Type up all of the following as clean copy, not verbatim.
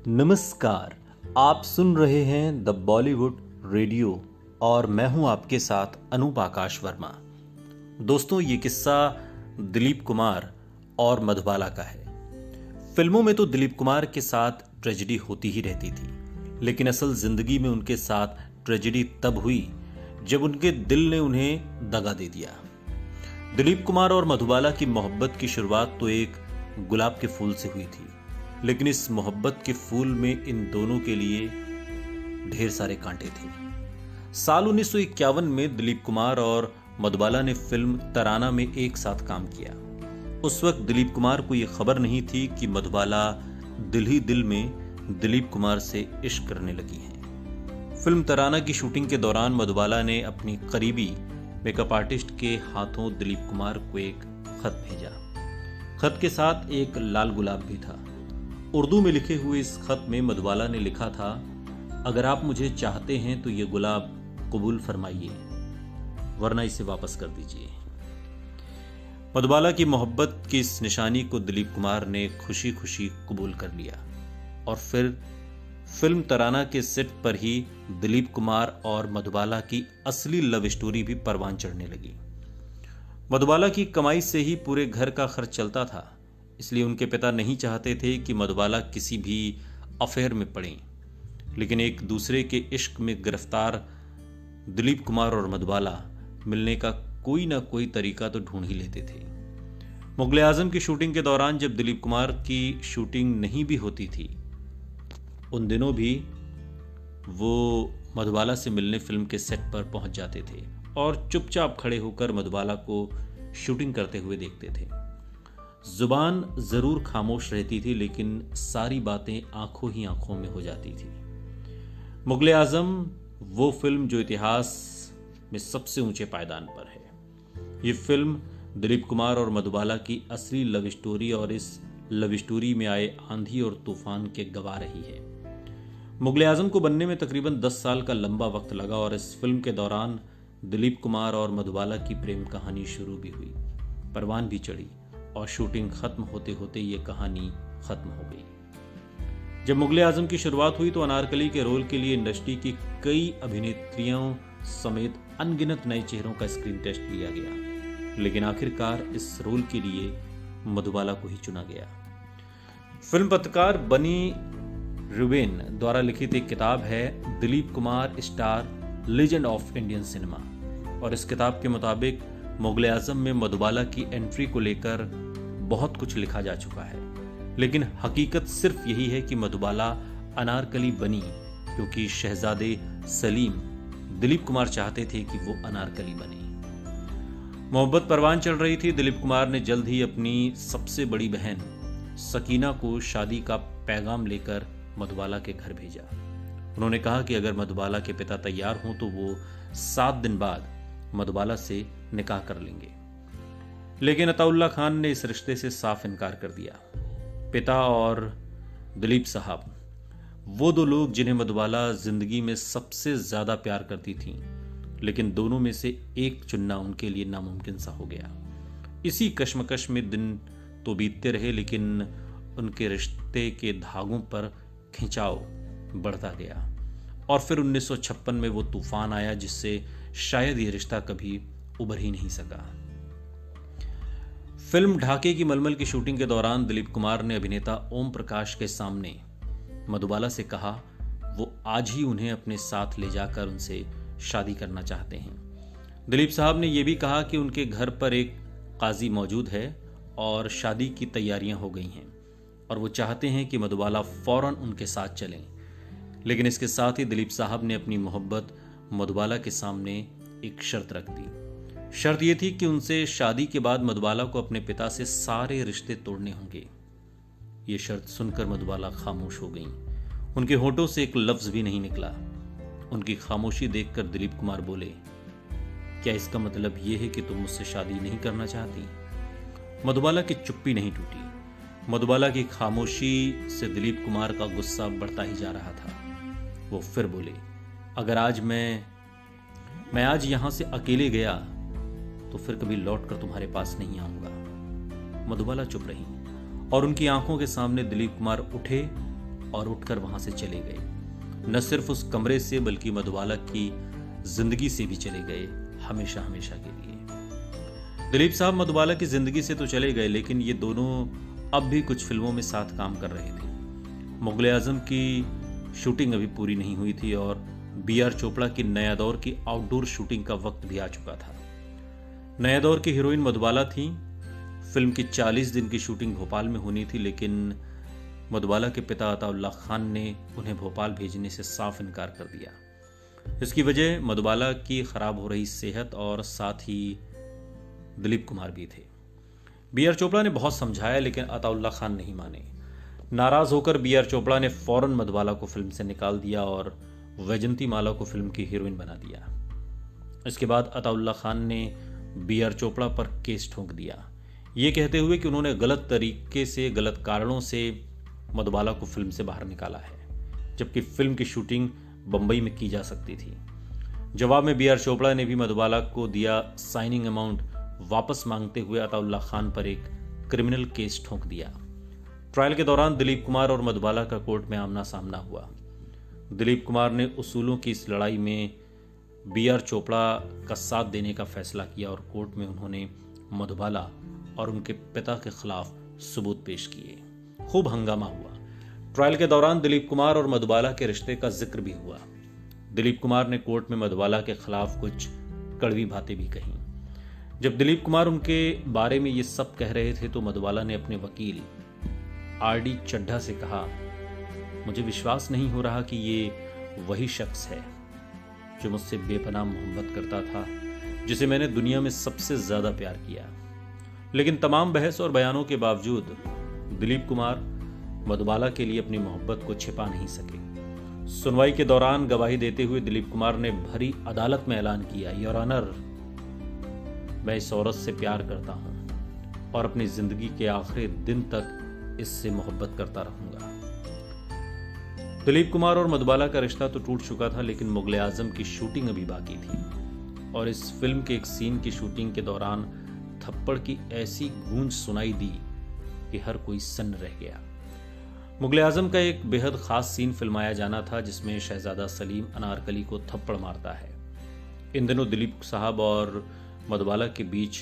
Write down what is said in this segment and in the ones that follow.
नमस्कार। आप सुन रहे हैं द बॉलीवुड रेडियो और मैं हूं आपके साथ अनूप आकाश वर्मा। दोस्तों, ये किस्सा दिलीप कुमार और मधुबाला का है। फिल्मों में तो दिलीप कुमार के साथ ट्रेजेडी होती ही रहती थी, लेकिन असल जिंदगी में उनके साथ ट्रेजेडी तब हुई जब उनके दिल ने उन्हें दगा दे दिया। दिलीप कुमार और मधुबाला की मोहब्बत की शुरुआत तो एक गुलाब के फूल से हुई थी, लेकिन इस मोहब्बत के फूल में इन दोनों के लिए ढेर सारे कांटे थे। साल 1951 में दिलीप कुमार और मधुबाला ने फिल्म तराना में एक साथ काम किया। उस वक्त दिलीप कुमार को यह खबर नहीं थी कि मधुबाला दिल ही दिल में दिलीप कुमार से इश्क करने लगी हैं। फिल्म तराना की शूटिंग के दौरान मधुबाला ने अपनी करीबी मेकअप आर्टिस्ट के हाथों दिलीप कुमार को एक खत भेजा। खत के साथ एक लाल गुलाब भी था। उर्दू में लिखे हुए इस खत में मधुबाला ने लिखा था, अगर आप मुझे चाहते हैं तो ये गुलाब कबूल फरमाइए, वरना इसे वापस कर दीजिए। मधुबाला की मोहब्बत की इस निशानी को दिलीप कुमार ने खुशी खुशी कबूल कर लिया और फिर फिल्म तराना के सेट पर ही दिलीप कुमार और मधुबाला की असली लव स्टोरी भी परवान चढ़ने लगी। मधुबाला की कमाई से ही पूरे घर का खर्च चलता था, इसलिए उनके पिता नहीं चाहते थे कि मधुबाला किसी भी अफेयर में पड़ें। लेकिन एक दूसरे के इश्क में गिरफ्तार दिलीप कुमार और मधुबाला मिलने का कोई ना कोई तरीका तो ढूंढ ही लेते थे। मुगले आजम की शूटिंग के दौरान जब दिलीप कुमार की शूटिंग नहीं भी होती थी, उन दिनों भी वो मधुबाला से मिलने फिल्म के सेट पर पहुंच जाते थे और चुपचाप खड़े होकर मधुबाला को शूटिंग करते हुए देखते थे। जुबान जरूर खामोश रहती थी, लेकिन सारी बातें आंखों ही आंखों में हो जाती थी। मुगले आजम वो फिल्म जो इतिहास में सबसे ऊंचे पायदान पर है। ये फिल्म दिलीप कुमार और मधुबाला की असली लव स्टोरी और इस लव स्टोरी में आए आंधी और तूफान के गवाह रही है। मुगले आजम को बनने में तकरीबन 10 साल का लंबा वक्त लगा और इस फिल्म के दौरान दिलीप कुमार और मधुबाला की प्रेम कहानी शुरू भी हुई, परवान भी चढ़ी और शूटिंग खत्म होते होते ये कहानी खत्म हो गई। जब मुगले आजम की शुरुआत हुई तो अनारकली के रोल के लिए इंडस्ट्री की कई अभिनेत्रियों समेत अनगिनत नए चेहरों का स्क्रीन टेस्ट लिया गया, लेकिन आखिरकार इस रोल के लिए मधुबाला को ही चुना गया। फिल्म पत्रकार बनी रुबेन द्वारा लिखित एक किताब है Dilip Kumar star legend of Indian cinema, और इस किताब के मुताबिक मुगले आजम में मधुबाला की एंट्री को लेकर बहुत कुछ लिखा जा चुका है, लेकिन हकीकत सिर्फ यही है कि मधुबाला अनारकली बनी क्योंकि शहजादे सलीम दिलीप कुमार चाहते थे कि वो अनारकली बने। मोहब्बत परवान चढ़ रही थी। दिलीप कुमार ने जल्द ही अपनी सबसे बड़ी बहन सकीना को शादी का पैगाम लेकर मधुबाला के घर भेजा। उन्होंने कहा कि अगर मधुबाला के पिता तैयार हों तो वो 7 दिन बाद मधुबाला से निकाह कर लेंगे, लेकिन अताउल्ला खान ने इस रिश्ते से साफ इनकार कर दिया। पिता और दिलीप साहब वो दो लोग जिन्हें मधुबाला जिंदगी में सबसे ज्यादा प्यार करती थीं, लेकिन दोनों में से एक चुनना उनके लिए नामुमकिन सा हो गया। इसी कश्मकश में दिन तो बीतते रहे, लेकिन उनके रिश्ते के धागों पर खिंचाव बढ़ता गया और फिर 1956 में वो तूफान आया जिससे शायद ये रिश्ता कभी उभर ही नहीं सका। फिल्म ढाके की मलमल की शूटिंग के दौरान दिलीप कुमार ने अभिनेता ओम प्रकाश के सामने मधुबाला से कहा वो आज ही उन्हें अपने साथ ले जाकर उनसे शादी करना चाहते हैं। दिलीप साहब ने यह भी कहा कि उनके घर पर एक काजी मौजूद है और शादी की तैयारियां हो गई हैं और वो चाहते हैं कि मधुबाला फौरन उनके साथ चलें। लेकिन इसके साथ ही दिलीप साहब ने अपनी मोहब्बत मधुबाला के सामने एक शर्त रख दी। शर्त यह थी कि उनसे शादी के बाद मधुबाला को अपने पिता से सारे रिश्ते तोड़ने होंगे। ये शर्त सुनकर मधुबाला खामोश हो गईं। उनके होठों से एक लफ्ज भी नहीं निकला। उनकी खामोशी देखकर दिलीप कुमार बोले, क्या इसका मतलब यह है कि तुम मुझसे शादी नहीं करना चाहती? मधुबाला की चुप्पी नहीं टूटी। मधुबाला की खामोशी से दिलीप कुमार का गुस्सा बढ़ता ही जा रहा था। वो फिर बोले, अगर आज मैं आज यहां से अकेले गया तो फिर कभी लौट कर तुम्हारे पास नहीं आऊंगा। मधुबाला चुप रही और उनकी आंखों के सामने दिलीप कुमार उठे और उठकर वहां से चले गए। न सिर्फ उस कमरे से बल्कि मधुबाला की जिंदगी से भी चले गए, हमेशा हमेशा के लिए। दिलीप साहब मधुबाला की जिंदगी से तो चले गए, लेकिन ये दोनों अब भी कुछ फिल्मों में साथ काम कर रहे थे। मुगल-ए-आजम की शूटिंग अभी पूरी नहीं हुई थी और बी.आर. चोपड़ा की नया दौर की आउटडोर शूटिंग का वक्त भी आ चुका था। नया दौर की हीरोइन मधुबाला थी। फिल्म की 40 दिन की शूटिंग भोपाल में होनी थी, लेकिन मधुबाला के पिता अताउल्लाह खान ने उन्हें भोपाल भेजने से साफ इनकार कर दिया। इसकी वजह मधुबाला की खराब हो रही सेहत और साथ ही दिलीप कुमार भी थे। बी.आर. चोपड़ा ने बहुत समझाया, लेकिन अताउल्लाह खान नहीं माने। नाराज होकर बी.आर. चोपड़ा ने फौरन मधुबाला को फिल्म से निकाल दिया और वैजंती माला को फिल्म की हीरोइन बना दिया। इसके बाद अताउल्लाह खान ने बी.आर. चोपड़ा पर केस ठोक दिया, ये कहते हुए कि उन्होंने गलत तरीके से, गलत कारणों से मधुबाला को फिल्म से बाहर निकाला है, जबकि फिल्म की शूटिंग बंबई में की जा सकती थी। जवाब में बी.आर. चोपड़ा ने भी मधुबाला को दिया साइनिंग अमाउंट वापस मांगते हुए अताउल्लाह खान पर एक क्रिमिनल केस ठोक दिया। ट्रायल के दौरान दिलीप कुमार और मधुबाला का कोर्ट में आमना सामना हुआ। दिलीप कुमार ने उसूलों की इस लड़ाई में बी.आर. चोपड़ा का साथ देने का फैसला किया और कोर्ट में उन्होंने मधुबाला और उनके पिता के खिलाफ सबूत पेश किए। खूब हंगामा हुआ। ट्रायल के दौरान दिलीप कुमार और मधुबाला के रिश्ते का जिक्र भी हुआ। दिलीप कुमार ने कोर्ट में मधुबाला के खिलाफ कुछ कड़वी बातें भी कहीं। जब दिलीप कुमार उनके बारे में ये सब कह रहे थे तो मधुबाला ने अपने वकील आर.डी. चड्ढा से कहा, मुझे विश्वास नहीं हो रहा कि ये वही शख्स है जो मुझसे बेपनाह मोहब्बत करता था, जिसे मैंने दुनिया में सबसे ज्यादा प्यार किया। लेकिन तमाम बहस और बयानों के बावजूद दिलीप कुमार मधुबाला के लिए अपनी मोहब्बत को छिपा नहीं सके। सुनवाई के दौरान गवाही देते हुए दिलीप कुमार ने भरी अदालत में ऐलान किया, योर ऑनर, मैं इस औरत से प्यार करता हूं और अपनी जिंदगी के आखिरी दिन तक इससे मोहब्बत करता रहूंगा। दिलीप कुमार और मधुबाला का रिश्ता तो टूट चुका था, लेकिन मुगल-ए-आजम की शूटिंग अभी बाकी थी और इस फिल्म के एक सीन की शूटिंग के दौरान थप्पड़ की ऐसी गूंज सुनाई दी कि हर कोई सन्न रह गया। मुगल-ए-आजम का एक बेहद खास सीन फिल्माया जाना था, जिसमें शहजादा सलीम अनारकली को थप्पड़ मारता है। इन दिनों दिलीप साहब और मधुबाला के बीच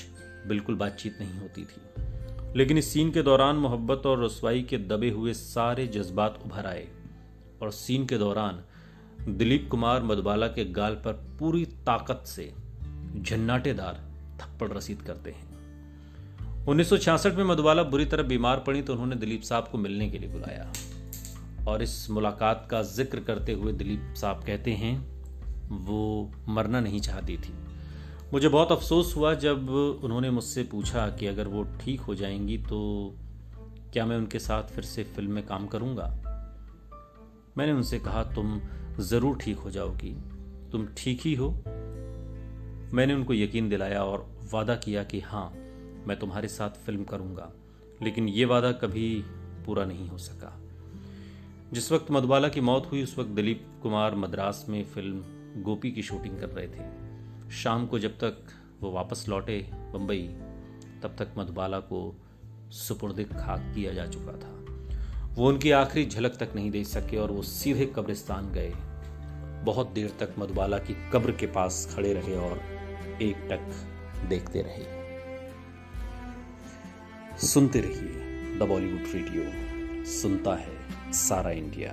बिल्कुल बातचीत नहीं होती थी, लेकिन इस सीन के दौरान मोहब्बत और रुसवाई के दबे हुए सारे जज्बात उभर आए और सीन के दौरान दिलीप कुमार मधुबाला के गाल पर पूरी ताकत से झन्नाटेदार थप्पड़ रसीद करते हैं। 1966 में मधुबाला बुरी तरह बीमार पड़ी तो उन्होंने दिलीप साहब को मिलने के लिए बुलाया और इस मुलाकात का जिक्र करते हुए दिलीप साहब कहते हैं, वो मरना नहीं चाहती थी। मुझे बहुत अफसोस हुआ जब उन्होंने मुझसे पूछा कि अगर वो ठीक हो जाएंगी तो क्या मैं उनके साथ फिर से फिल्म में काम करूंगा। मैंने उनसे कहा, तुम जरूर ठीक हो जाओगी, तुम ठीक ही हो। मैंने उनको यकीन दिलाया और वादा किया कि हाँ, मैं तुम्हारे साथ फिल्म करूंगा, लेकिन ये वादा कभी पूरा नहीं हो सका। जिस वक्त मधुबाला की मौत हुई उस वक्त दिलीप कुमार मद्रास में फिल्म गोपी की शूटिंग कर रहे थे। शाम को जब तक वो वापस लौटे बंबई, तब तक मधुबाला को सुपुर्द खाक किया जा चुका था। वो उनकी आखिरी झलक तक नहीं दे सके और वो सीधे कब्रिस्तान गए। बहुत देर तक मधुबाला की कब्र के पास खड़े रहे और एकटक देखते रहे। सुनते रहिए द बॉलीवुड रेडियो, सुनता है सारा इंडिया।